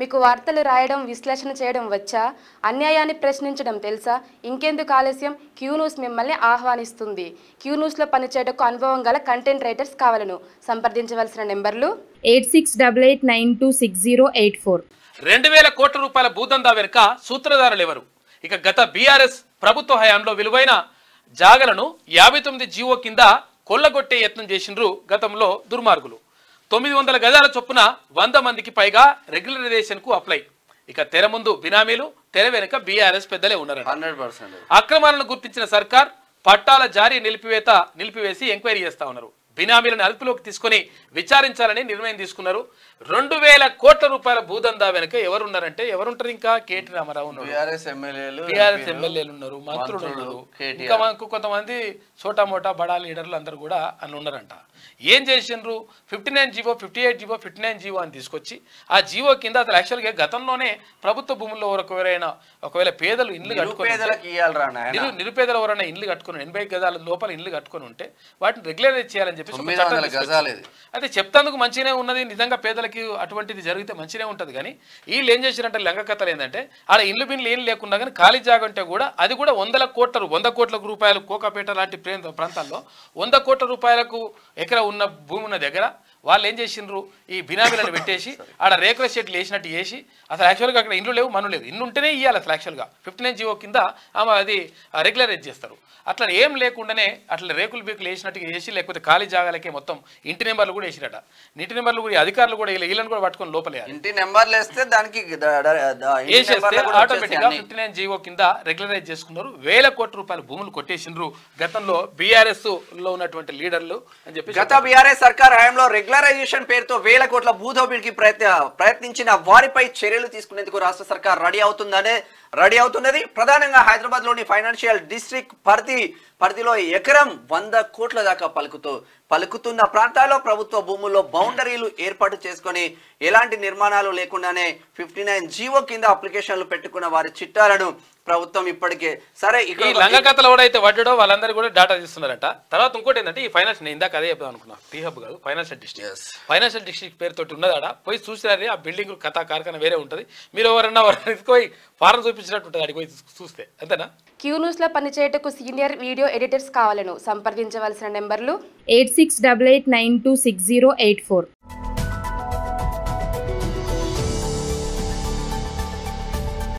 మీకు వార్తలు రాయడం విశ్లేషణ చేయడం వచ్చా? అన్యాయాన్ని ప్రశ్నించడం తెలుసా? ఇంకెందుకు ఆలస్యం? క్యూ న్యూస్ మిమ్మల్ని ఆహ్వానిస్తుంది. క్యూ న్యూస్లో పనిచేయటకు అనుభవం గల కంటెంట్ రైటర్స్ కావాలను. సంప్రదించవలసిన నెంబర్లు 8688926084. 2000 కోట్ల రూపాయల భూదందా వెనుక సూత్రధారులు ఎవరు? ఇక గత బీఆర్ఎస్ ప్రభుత్వ హయాంలో విలువైన జాగలను 59 జీవో కింద కొల్లగొట్టే యత్నం చేసిండ్రు గతంలో దుర్మార్గులు. 900 గజాల చొప్పున 100 మందికి పైగా రెగ్యులరైజేషన్కు అప్లై. ఇక తెర ముందు బినామీలు, తెర వెనుక బీఆర్ఎస్ పెద్దలే ఉన్నారు. 100% అక్రమాలను గుర్తించిన సర్కార్ పట్టాల జారీ నిలిపివేసి ఎంక్వైరీ చేస్తా ఉన్నారు. బినామీలను అదుపులోకి తీసుకొని విచారించాలని నిర్ణయం తీసుకున్నారు. 2000 కోట్ల రూపాయల భూదందా వెనుక ఎవరున్నారంటే ఎవరుంటారు? ఇంకా కేటీ రామారావు ఉన్నారు, బీఆర్ఎస్ ఎమ్మెల్యేలు ఉన్నారు, మంత్రులు ఉన్నారు, ఇంకా కొంతమంది చోటా మోటా బడా లీడర్లు అందరూ కూడా అని ఉన్నారంట. ఏం చేసిండ్రు? 59 జీవో, 58 జీవో, 59 జీవో అని తీసుకొచ్చి ఆ జీవో కింద అసలు యాక్చువల్గా గతంలోనే ప్రభుత్వ భూముల్లో ఒకవేళ పేదలు ఇల్లు కట్టుకొని నిరుపేదలు ఎవరైనా ఇల్లు కట్టుకుని 80 గజాల లోపల ఇల్లు కట్టుకొని ఉంటే వాటిని రెగ్యులరైజ్ చేయాలని చెప్పి అయితే చెప్తాందుకు మంచిగానే ఉన్నది. నిజంగా పేదలకి అటువంటిది జరిగితే మంచిగానే ఉంటుంది. కానీ వీళ్ళు ఏం చేసినట్టే లంగ కథలు ఏంటంటే ఆడ ఇల్లు బిల్లు ఏం లేకుండా కానీ ఖాళీ జాగంటే కూడా అది కూడా 100 కోట్ల రూపాయలు కోకాపేట లాంటి ప్రాంతాల్లో 100 కోట్ల రూపాయలకు ఎకరా ఉన్న భూమి ఉన్న దగ్గర వాళ్ళు ఏం చేసిండ్రు? ఈ బినామీలను పెట్టేసి ఆడ రేకుల షెట్లు వేసినట్టు వేసి అసలు యాక్చువల్గా అక్కడ ఇండ్లు లేవు, మను లేదు, ఇల్లు ఉంటేనే ఇవ్వాలి అసలు యాక్చువల్గా 59 జీవో కింద అది రెగ్యులరైజ్ చేస్తారు. అట్లా ఏం లేకుండానే అట్లా రేకులు బీకులు వేసినట్టుగా వేసి లేకపోతే ఖాళీ జాగాలకే మొత్తం ఇంటి నెంబర్లు కూడా వేసిరట. ఇంటి నెంబర్లు కూడా అధికారులు కూడా వీళ్ళని కూడా పట్టుకొని లోపలే ఇంటి నెంబర్లు వేస్తే దానికి ఆటోమేటిక్గా 59 జీవో కింద రెగ్యులరైజ్ చేసుకున్నారు. 1000 కోట్ల రూపాయల భూములు కొట్టేసిండ్రు గతంలో బీఆర్ఎస్ లో ఉన్నటువంటి లీడర్లు అని చెప్పి. గత బీఆర్ఎస్ సర్కార్ హయాంలో రెగ్యులరైజేషన్ పేరుతో 1000 కోట్ల భూదోపిడికి ప్రయత్నించిన వారిపై చర్యలు తీసుకునేందుకు రాష్ట్ర సర్కార్ రెడీ అవుతున్నది. ప్రధానంగా హైదరాబాద్ లోని ఫైనాన్షియల్ డిస్ట్రిక్ట్ పరిధిలో ఎకరం 100 కోట్ల దాకా పలుకుతున్న ప్రాంతాల్లో ప్రభుత్వ భూముల్లో బౌండరీలు ఏర్పాటు చేసుకొని ఎలాంటి నిర్మాణాలు లేకుండానే 59 జీవో కింద అప్లికేషన్లు పెట్టుకున్న వారి చిట్టాలను ప్రభుత్వం ఇప్పటికే సరే ఈ లంగ కథలు ఎవడైతే పడ్డాడో వాళ్ళందరూ కూడా డాటా తీస్తున్నారంట. తర్వాత ఇంకోటి ఏంటంటే ఈ ఫైనాన్స్, నేను ఇందాక అదే చెప్తాను అనుకున్నా, టీ హబ్ కాదు ఫైనాన్షియల్ డిస్ట్రిక్ట్ పేరుతోటి ఉన్నదాడ పోయి చూసినారే. ఆ బిల్డింగ్ కథ కార్ఖాన వేరే ఉంటుంది. మీరు ఎవరన్నా పోయి ఫారం చూపించినట్టు ఉంటుంది అడిగి పోయి చూస్తే, అంతేనా? క్యూ న్యూస్ లో పనిచేయటకు సీనియర్ వీడియో ఎడిటర్స్ కావాలను. సంప్రదించవలసిన నెంబర్లు 8688926084.